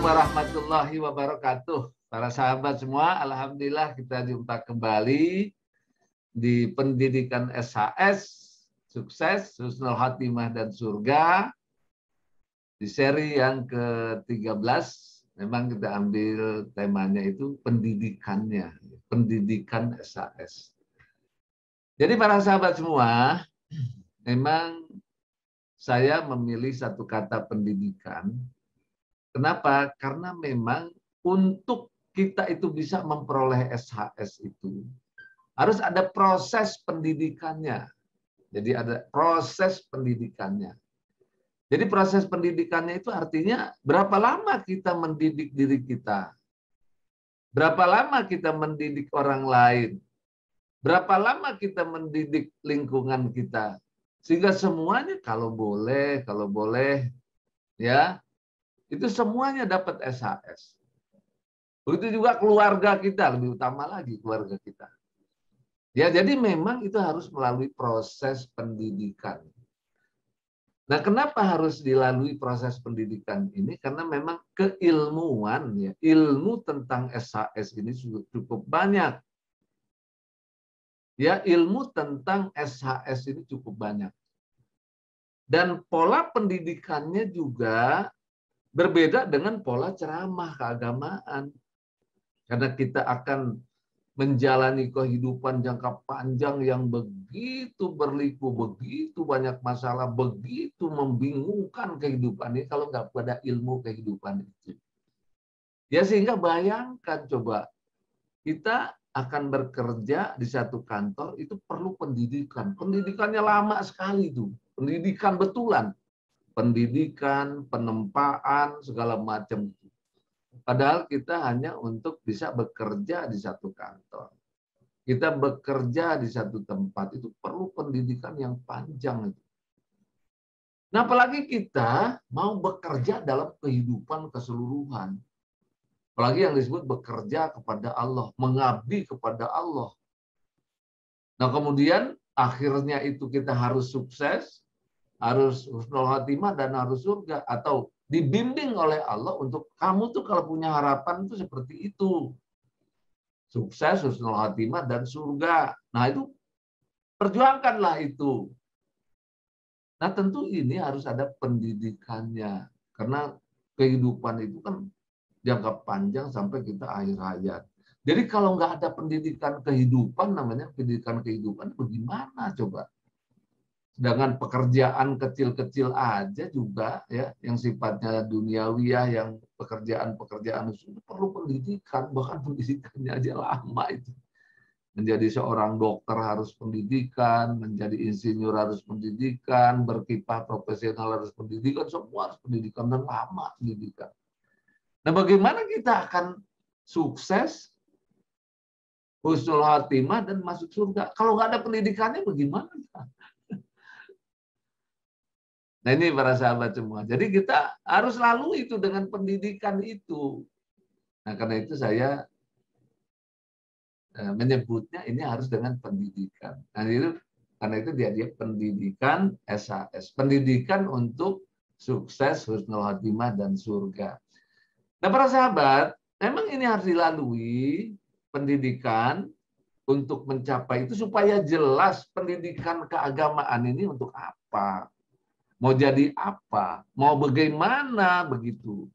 warahmatullahi wabarakatuh. Para sahabat semua, alhamdulillah kita jumpa kembali di pendidikan SHS, sukses, husnul khatimah dan surga. Di seri yang ke-13, memang kita ambil temanya itu pendidikannya, pendidikan SHS. Jadi para sahabat semua, memang saya memilih satu kata pendidikan. Kenapa? Karena memang untuk kita itu bisa memperoleh SHS itu harus ada proses pendidikannya. Jadi ada proses pendidikannya. Jadi proses pendidikannya itu artinya berapa lama kita mendidik diri kita. Berapa lama kita mendidik orang lain. Berapa lama kita mendidik lingkungan kita. Sehingga semuanya kalau boleh ya, itu semuanya dapat SHS. Begitu juga keluarga kita, lebih utama lagi keluarga kita. Ya, jadi memang itu harus melalui proses pendidikan. Nah, kenapa harus dilalui proses pendidikan ini? Karena memang keilmuan, ya, ilmu tentang SHS ini cukup banyak. Ya, ilmu tentang SHS ini cukup banyak. Dan pola pendidikannya juga berbeda dengan pola ceramah keagamaan. Karena kita akan menjalani kehidupan jangka panjang yang begitu berliku, begitu banyak masalah, begitu membingungkan kehidupan ini kalau nggak pada ilmu kehidupan itu. Ya sehingga bayangkan coba, kita akan bekerja di satu kantor, itu perlu pendidikan. Pendidikannya lama sekali itu, pendidikan betulan. Pendidikan, penempaan, segala macam. Padahal kita hanya untuk bisa bekerja di satu kantor. Kita bekerja di satu tempat, itu perlu pendidikan yang panjang. Nah, apalagi kita mau bekerja dalam kehidupan keseluruhan. Apalagi yang disebut bekerja kepada Allah, mengabdi kepada Allah. Nah, kemudian akhirnya itu kita harus sukses, harus husnul khatimah dan harus surga, atau dibimbing oleh Allah untuk kamu tuh kalau punya harapan itu seperti itu. Sukses, husnul khatimah dan surga. Nah, itu perjuangkanlah itu. Nah, tentu ini harus ada pendidikannya. Karena kehidupan itu kan jangka panjang sampai kita akhir hayat. Jadi kalau nggak ada pendidikan kehidupan, namanya pendidikan kehidupan, bagaimana coba? Sedangkan pekerjaan kecil-kecil aja juga ya yang sifatnya duniawi ya, yang pekerjaan-pekerjaan itu perlu pendidikan, bahkan pendidikannya aja lama itu. Menjadi seorang dokter harus pendidikan, menjadi insinyur harus pendidikan, berkiprah profesional harus pendidikan, semua harus pendidikan dan lama pendidikan. Nah, bagaimana kita akan sukses, husnul khatimah dan masuk surga? Kalau nggak ada pendidikannya bagaimana? Nah, ini para sahabat semua. Jadi kita harus lalui itu dengan pendidikan itu. Nah, karena itu saya menyebutnya ini harus dengan pendidikan. Nah, itu karena itu dia pendidikan SHS, pendidikan untuk sukses, husnul khatimah dan surga. Nah, para sahabat, memang ini harus dilalui pendidikan untuk mencapai itu supaya jelas pendidikan keagamaan ini untuk apa. Mau jadi apa, mau bagaimana begitu.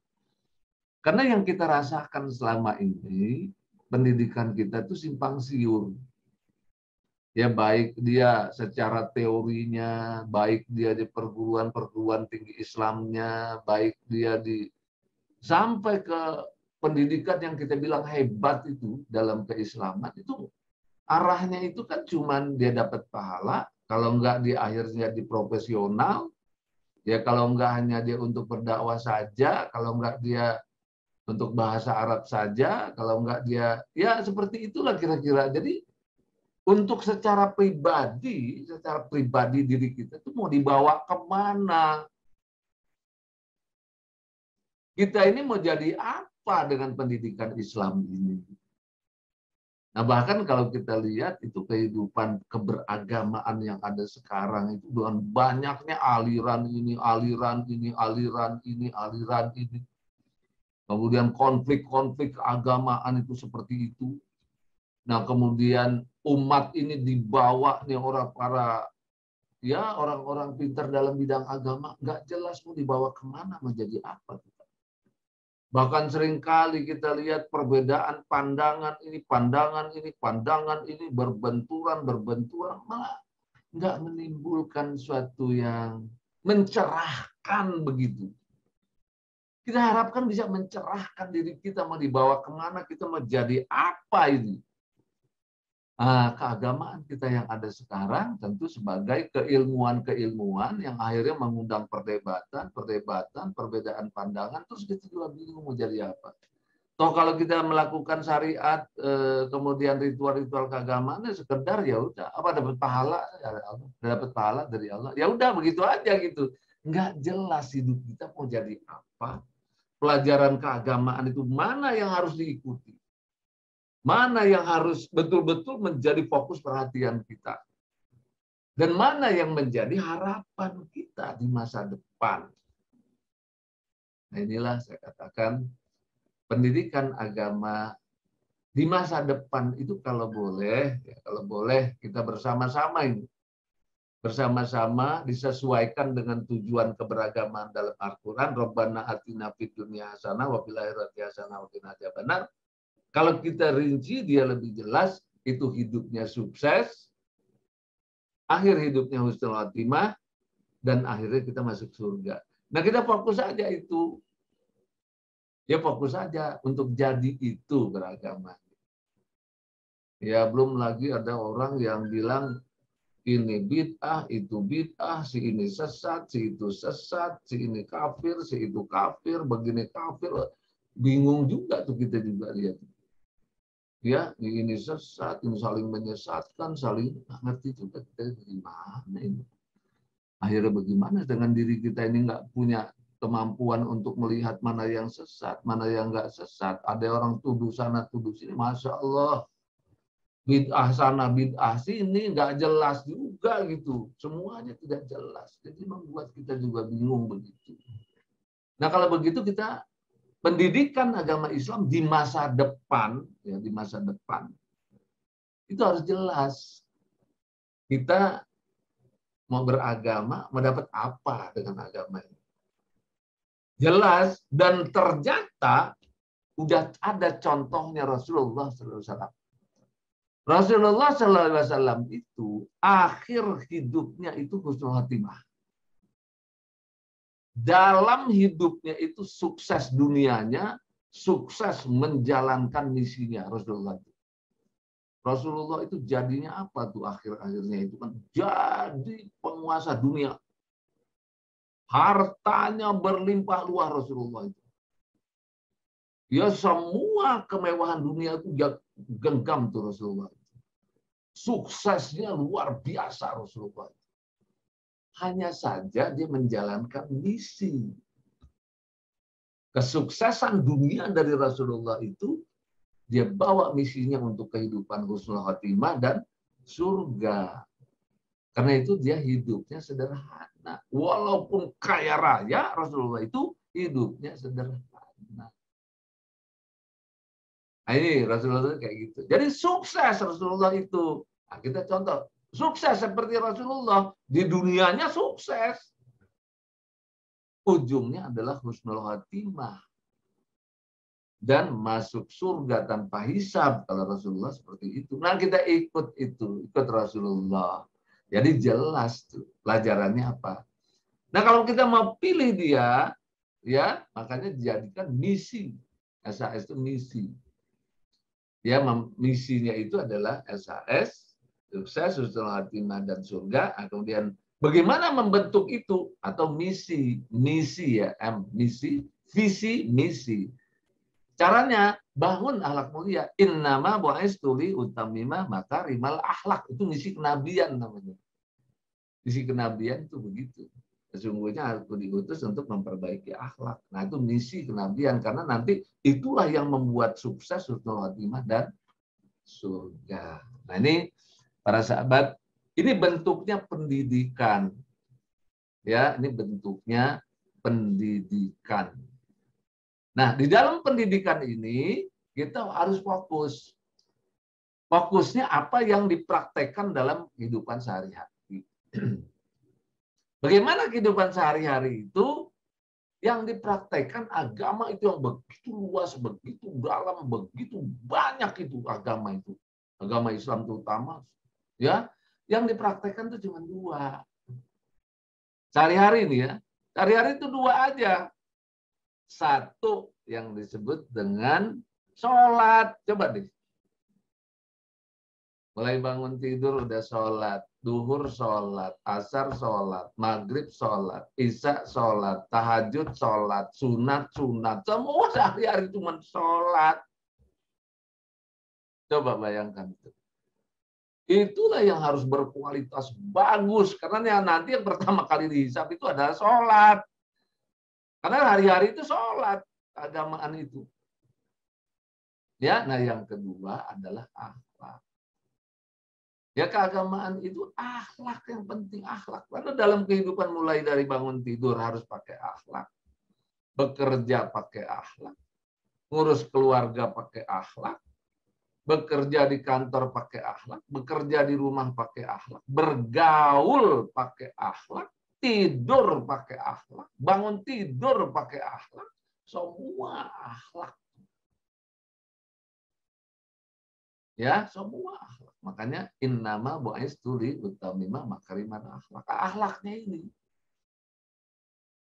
Karena yang kita rasakan selama ini, pendidikan kita itu simpang siur. Ya baik dia secara teorinya, baik dia di perguruan tinggi Islamnya, baik dia di sampai ke pendidikan yang kita bilang hebat itu dalam keislaman, itu arahnya itu kan cuman dia dapat pahala, kalau enggak di akhirnya di profesional. Ya kalau enggak hanya dia untuk berdakwah saja, kalau enggak dia untuk bahasa Arab saja, kalau enggak dia, ya seperti itulah kira-kira. Jadi untuk secara pribadi diri kita itu mau dibawa kemana? Kita ini mau jadi apa dengan pendidikan Islam ini? Nah, bahkan kalau kita lihat itu kehidupan keberagamaan yang ada sekarang itu dengan banyaknya aliran ini, aliran ini, aliran ini, aliran ini. Kemudian konflik-konflik keagamaan itu seperti itu. Nah, kemudian umat ini dibawa nih orang-orang pintar dalam bidang agama, nggak jelas mau dibawa kemana, menjadi apa. Bahkan seringkali kita lihat perbedaan pandangan ini berbenturan, malah nggak menimbulkan suatu yang mencerahkan begitu. Kita harapkan bisa mencerahkan diri kita, mau dibawa kemana, kita mau jadi apa ini. Keagamaan kita yang ada sekarang tentu sebagai keilmuan yang akhirnya mengundang perdebatan, perbedaan pandangan, terus kita juga bingung mau jadi apa. Toh kalau kita melakukan syariat, kemudian ritual-ritual keagamaan, sekedar ya udah, apa dapat pahala dari Allah, dapat pahala dari Allah, ya udah begitu aja gitu. Nggak jelas hidup kita mau jadi apa. Pelajaran keagamaan itu mana yang harus diikuti, mana yang harus betul-betul menjadi fokus perhatian kita, dan mana yang menjadi harapan kita di masa depan. Nah, inilah saya katakan pendidikan agama di masa depan itu kalau boleh kita bersama-sama ini. Bersama-sama disesuaikan dengan tujuan keberagaman dalam Al-Quran. Rabbana atina fid dunya hasanah wa fil akhirati hasanah wa qina adzabannar. Kalau kita rinci dia lebih jelas, itu hidupnya sukses, akhir hidupnya husnul khatimah, dan akhirnya kita masuk surga. Nah, kita fokus saja itu. Ya fokus saja untuk jadi itu beragama. Ya belum lagi ada orang yang bilang ini bid'ah, itu bid'ah, si ini sesat, si itu sesat, si ini kafir, si itu kafir, begini kafir. Bingung juga tuh kita juga lihat. Ya, ini sesat, ini saling menyesatkan, saling ngerti juga kita gimana ini. Akhirnya bagaimana dengan diri kita ini nggak punya kemampuan untuk melihat mana yang sesat, mana yang nggak sesat. Ada orang tuduh sana, tuduh sini, Masya Allah. Bid'ah sana, bid'ah sini, nggak jelas juga gitu. Semuanya tidak jelas. Jadi membuat kita juga bingung begitu. Nah kalau begitu kita pendidikan agama Islam di masa depan, ya di masa depan, itu harus jelas. Kita mau beragama, mau dapat apa dengan agama ini. Jelas, dan ternyata udah ada contohnya Rasulullah SAW. Rasulullah SAW itu akhir hidupnya itu husnul khatimah. Dalam hidupnya itu sukses dunianya, sukses menjalankan misinya Rasulullah. Rasulullah itu jadinya apa tuh akhir-akhirnya itu kan jadi penguasa dunia. Hartanya berlimpah luas Rasulullah itu. Ya semua kemewahan dunia itu genggam tuh Rasulullah. Suksesnya luar biasa Rasulullah. Hanya saja dia menjalankan misi. Kesuksesan dunia dari Rasulullah itu dia bawa misinya untuk kehidupan husnul khatimah dan surga. Karena itu dia hidupnya sederhana. Walaupun kaya raya, Rasulullah itu hidupnya sederhana. Nah, ini Rasulullah kayak gitu. Jadi sukses Rasulullah itu. Nah, kita contoh. Sukses seperti Rasulullah. Di dunianya sukses. Ujungnya adalah husnul khatimah. Dan masuk surga tanpa hisab. Kalau Rasulullah seperti itu. Nah kita ikut itu. Ikut Rasulullah. Jadi jelas tuh pelajarannya apa. Nah kalau kita mau pilih dia, ya makanya dijadikan misi. SAS itu misi. Ya, misinya itu adalah SAS, sukses, husnul khatimah dan surga. Nah, kemudian bagaimana membentuk itu atau misi ya, misi, visi, misi. Caranya bangun akhlak mulia. Innama bu'aistu li utamima makarimal akhlak. Itu misi kenabian namanya. Misi kenabian itu begitu. Sesungguhnya aku diutus untuk memperbaiki akhlak. Nah itu misi kenabian karena nanti itulah yang membuat sukses husnul khatimah dan surga. Nah ini para sahabat, ini bentuknya pendidikan. Ya, ini bentuknya pendidikan. Nah, di dalam pendidikan ini kita harus fokus. Fokusnya apa yang dipraktekkan dalam kehidupan sehari-hari. Bagaimana kehidupan sehari-hari itu yang dipraktekkan agama itu yang begitu luas, begitu dalam, begitu banyak itu agama itu. Agama Islam terutama, ya, yang dipraktekkan itu cuma dua. Sehari-hari ini ya, sehari-hari itu dua aja. Satu yang disebut dengan sholat. Coba deh. Mulai bangun tidur udah sholat, duhur sholat, asar sholat, maghrib sholat, isya sholat, tahajud sholat, sunat, semua sehari-hari cuma sholat. Coba bayangkan itu. Itulah yang harus berkualitas bagus, karena nanti yang pertama kali dihisab itu adalah sholat. Karena hari-hari itu sholat, keagamaan itu. Ya, nah yang kedua adalah akhlak. Ya, keagamaan itu akhlak yang penting, akhlak. Karena dalam kehidupan mulai dari bangun tidur harus pakai akhlak. Bekerja pakai akhlak. Ngurus keluarga pakai akhlak. Bekerja di kantor pakai akhlak. Bekerja di rumah pakai akhlak. Bergaul pakai akhlak. Tidur pakai akhlak. Bangun tidur pakai akhlak. Semua akhlak. Ya, semua akhlak. Makanya innama bu'istu li utamima makarimat akhlak. Akhlaknya ini.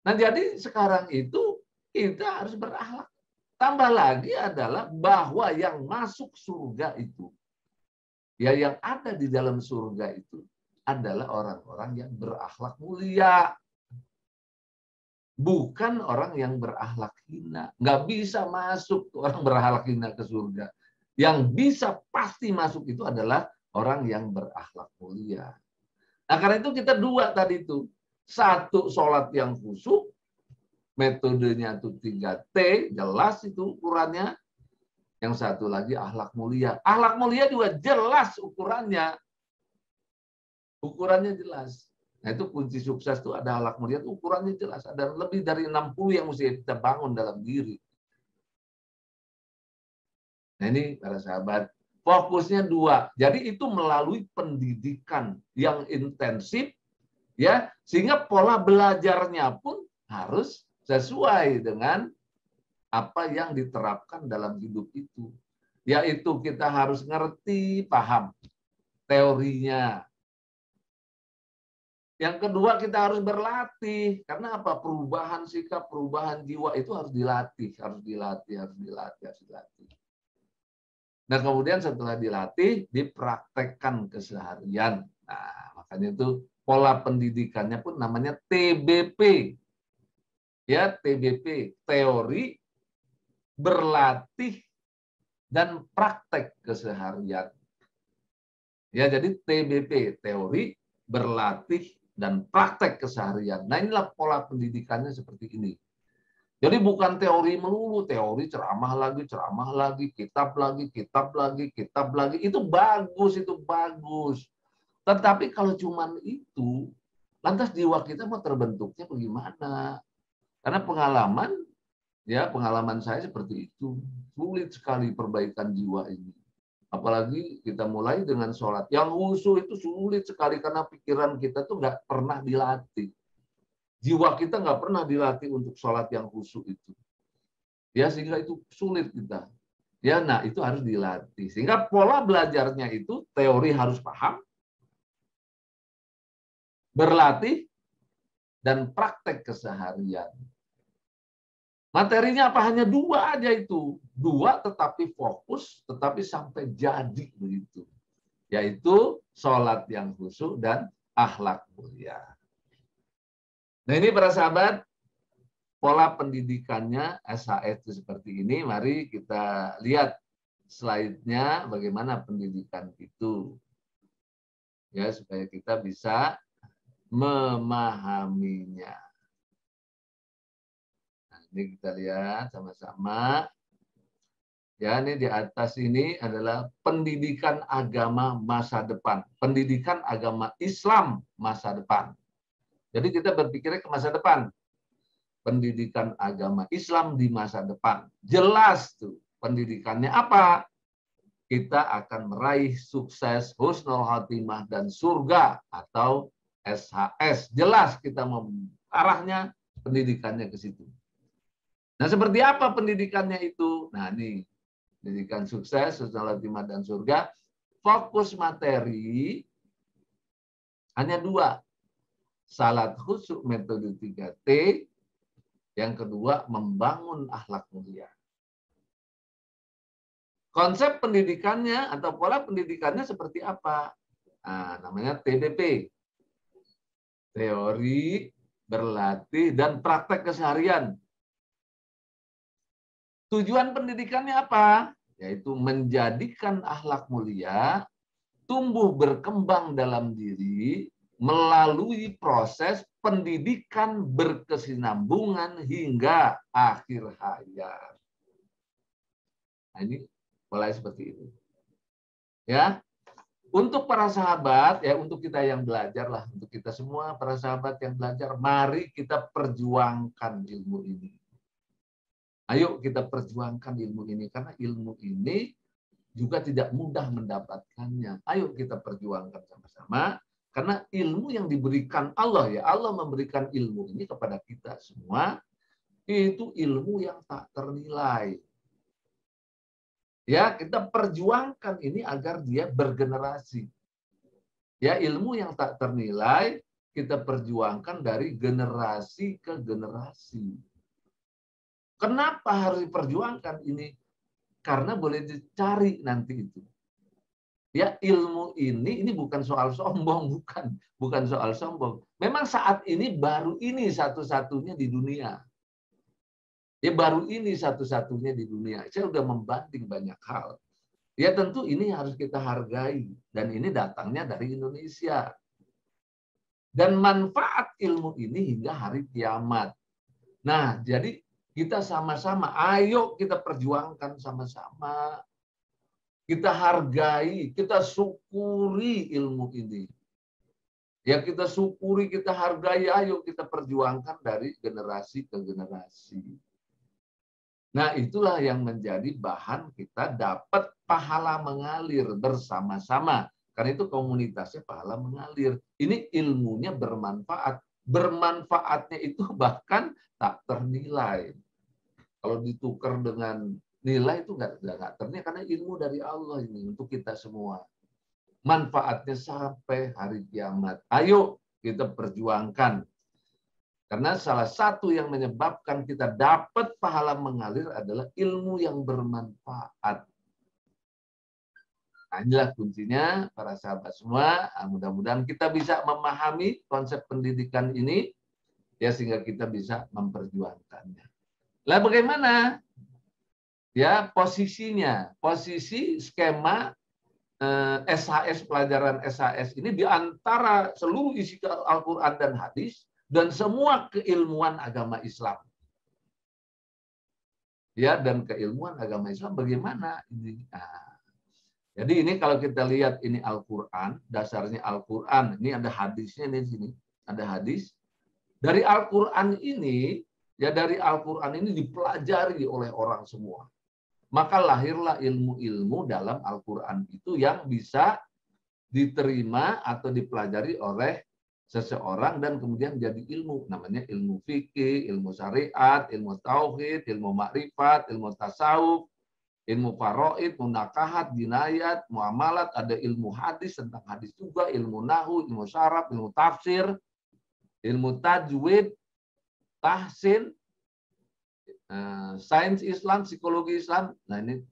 Nah, jadi sekarang itu kita harus berakhlak. Tambah lagi adalah bahwa yang masuk surga itu, ya yang ada di dalam surga itu adalah orang-orang yang berakhlak mulia. Bukan orang yang berakhlak hina. Nggak bisa masuk orang berakhlak hina ke surga. Yang bisa pasti masuk itu adalah orang yang berakhlak mulia. Nah, karena itu kita dua tadi itu. Satu, sholat yang khusyuk. Metodenya itu 3T. Jelas itu ukurannya. Yang satu lagi akhlak mulia. Akhlak mulia juga jelas ukurannya. Ukurannya jelas. Nah, itu kunci sukses itu ada akhlak mulia. Itu ukurannya jelas. Ada lebih dari 60 yang mesti kita bangun dalam diri. Nah, ini para sahabat, fokusnya dua. Jadi itu melalui pendidikan yang intensif, ya, sehingga pola belajarnya pun harus sesuai dengan apa yang diterapkan dalam hidup itu. Yaitu kita harus ngerti, paham teorinya. Yang kedua kita harus berlatih. Karena apa? Perubahan sikap, perubahan jiwa itu harus dilatih, harus dilatih. Nah, kemudian setelah dilatih, dipraktekkan keseharian. Nah, makanya itu pola pendidikannya pun namanya TBP. Ya, TBP, teori, berlatih, dan praktek keseharian. Ya, jadi TBP, teori, berlatih, dan praktek keseharian. Nah, inilah pola pendidikannya seperti ini. Jadi bukan teori melulu, teori ceramah lagi, kitab lagi. Itu bagus. Tetapi kalau cuman itu, lantas jiwa kita mau terbentuknya bagaimana? Karena pengalaman saya seperti itu. Sulit sekali perbaikan jiwa ini. Apalagi kita mulai dengan sholat. Yang khusyuk itu sulit sekali karena pikiran kita tuh nggak pernah dilatih. Jiwa kita nggak pernah dilatih untuk sholat yang khusyuk itu. Ya, sehingga itu sulit kita. Ya, nah itu harus dilatih. Sehingga pola belajarnya itu teori harus paham, berlatih, dan praktek keseharian. Materinya apa? Hanya dua aja itu. Dua tetapi fokus, tetapi sampai jadi begitu. Yaitu sholat yang khusyuk dan akhlak mulia. Nah, ini para sahabat, pola pendidikannya SHS itu seperti ini. Mari kita lihat slide-nya bagaimana pendidikan itu. Ya, supaya kita bisa memahaminya. Nah, ini kita lihat sama-sama. Ya, ini di atas ini adalah pendidikan agama masa depan. Pendidikan agama Islam masa depan. Jadi kita berpikirnya ke masa depan. pendidikan agama Islam di masa depan. Jelas tuh pendidikannya apa? Kita akan meraih sukses, husnul khotimah, dan surga atau SHS. Jelas kita arahnya pendidikannya ke situ. Nah, seperti apa pendidikannya itu? Nah, ini pendidikan sukses, husnul khotimah, dan surga. Fokus materi hanya 2. Salat khusyuk metode 3T. Yang kedua, membangun akhlak mulia. Konsep pendidikannya atau pola pendidikannya seperti apa? Nah, namanya TBP. Teori, berlatih, dan praktek keseharian. Tujuan pendidikannya apa? Yaitu menjadikan akhlak mulia tumbuh berkembang dalam diri melalui proses pendidikan berkesinambungan hingga akhir hayat. Nah, ini mulai seperti itu. Ya. Untuk para sahabat, ya untuk kita yang belajar lah, untuk kita semua para sahabat yang belajar, mari kita perjuangkan ilmu ini. Ayo kita perjuangkan ilmu ini, karena ilmu ini juga tidak mudah mendapatkannya. Ayo kita perjuangkan sama-sama, karena ilmu yang diberikan Allah, ya Allah memberikan ilmu ini kepada kita semua, itu ilmu yang tak ternilai. Ya, kita perjuangkan ini agar dia bergenerasi. Ya, ilmu yang tak ternilai kita perjuangkan dari generasi ke generasi. Kenapa harus diperjuangkan ini? Karena boleh dicari nanti itu. Ya, ilmu ini bukan soal sombong, bukan soal sombong. Memang saat ini baru ini satu-satunya di dunia. Ya, baru ini satu-satunya di dunia. Saya sudah membanding banyak hal. Ya, tentu ini harus kita hargai. Dan ini datangnya dari Indonesia. Dan manfaat ilmu ini hingga hari kiamat. Nah, jadi kita sama-sama, ayo kita perjuangkan sama-sama. Kita hargai, kita syukuri ilmu ini. Ya, kita syukuri, kita hargai, ayo kita perjuangkan dari generasi ke generasi. Nah, itulah yang menjadi bahan kita dapat pahala mengalir bersama-sama. Karena itu komunitasnya pahala mengalir. Ini ilmunya bermanfaat. Bermanfaatnya itu bahkan tak ternilai. Kalau ditukar dengan nilai itu nggak ternilai. Karena ilmu dari Allah ini untuk kita semua. Manfaatnya sampai hari kiamat. Ayo kita perjuangkan. Karena salah satu yang menyebabkan kita dapat pahala mengalir adalah ilmu yang bermanfaat. Nah, inilah kuncinya para sahabat semua. Mudah-mudahan kita bisa memahami konsep pendidikan ini ya sehingga kita bisa memperjuangkannya. Lah bagaimana? Ya, posisinya, posisi skema SHS, pelajaran SHS ini di antara seluruh isi Al-Qur'an dan hadis dan semua keilmuan agama Islam. Ya, dan keilmuan agama Islam bagaimana ini? Nah, jadi ini kalau kita lihat ini Al-Qur'an, dasarnya Al-Qur'an, ini ada hadisnya di sini, ada hadis. Dari Al-Qur'an ini, ya dari Al-Qur'an ini dipelajari oleh orang semua. Maka lahirlah ilmu-ilmu dalam Al-Qur'an itu yang bisa diterima atau dipelajari oleh seseorang dan kemudian jadi ilmu. Namanya ilmu fikih, ilmu syariat, ilmu tauhid, ilmu makrifat, ilmu tasawuf, ilmu faraid, munakahat, jinayat, muamalat, ada ilmu hadis tentang hadis juga, ilmu nahu, ilmu syaraf, ilmu tafsir, ilmu tajwid, tahsin, sains Islam, psikologi Islam. Nah, ini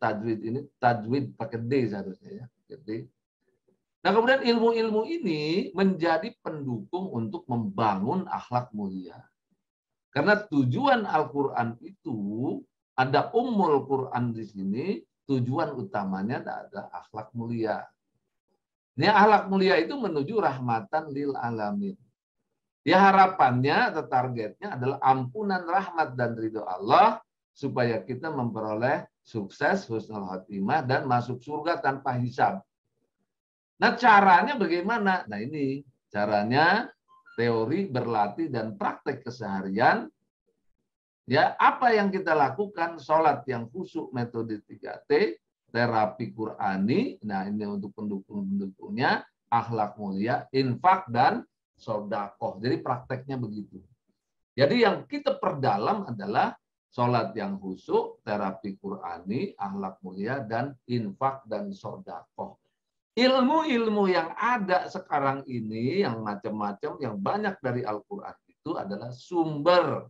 tajwid pakai D seharusnya ya. Jadi nah, kemudian ilmu-ilmu ini menjadi pendukung untuk membangun akhlak mulia. Karena tujuan Al-Qur'an itu, ada Ummul Qur'an di sini, tujuan utamanya adalah akhlak mulia. Ini akhlak mulia itu menuju rahmatan lil alamin. Ya, harapannya atau targetnya adalah ampunan, rahmat, dan ridho Allah supaya kita memperoleh sukses, husnul khotimah, dan masuk surga tanpa hisab. Nah, caranya bagaimana? Nah, ini caranya teori, berlatih, dan praktek keseharian Ya, apa yang kita lakukan? Sholat yang khusyuk metode 3T, terapi Qurani, nah ini untuk pendukung-pendukungnya, akhlak mulia, infak, dan sodakoh. Jadi prakteknya begitu. Jadi yang kita perdalam adalah sholat yang khusyuk, terapi Qurani, akhlak mulia, dan infak dan sodakoh. Ilmu-ilmu yang ada sekarang ini, yang macam-macam, yang banyak dari Al-Quran itu adalah sumber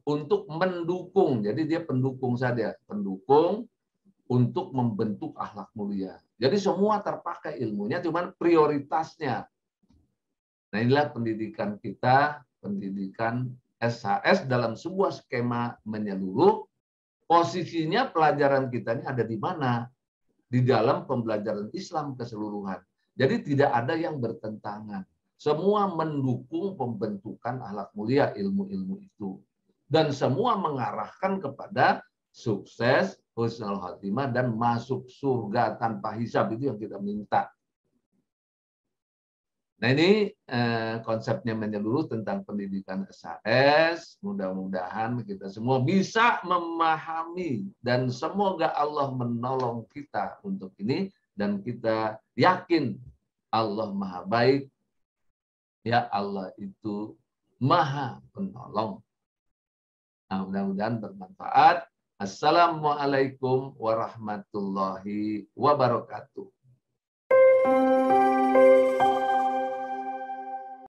untuk mendukung. Jadi dia pendukung saja, pendukung untuk membentuk akhlak mulia. Jadi semua terpakai ilmunya, cuman prioritasnya. Nah inilah pendidikan kita, pendidikan SHS dalam sebuah skema menyeluruh. Posisinya pelajaran kita ini ada di mana? Di dalam pembelajaran Islam keseluruhan. Jadi tidak ada yang bertentangan. Semua mendukung pembentukan akhlak mulia ilmu-ilmu itu. Dan semua mengarahkan kepada sukses, husnul khotimah, dan masuk surga tanpa hisab. Itu yang kita minta. Nah ini konsepnya menyeluruh tentang pendidikan SHS. Mudah-mudahan kita semua bisa memahami dan semoga Allah menolong kita untuk ini dan kita yakin Allah Maha Baik. Ya Allah itu Maha Penolong. Nah, mudah-mudahan bermanfaat. Assalamualaikum warahmatullahi wabarakatuh.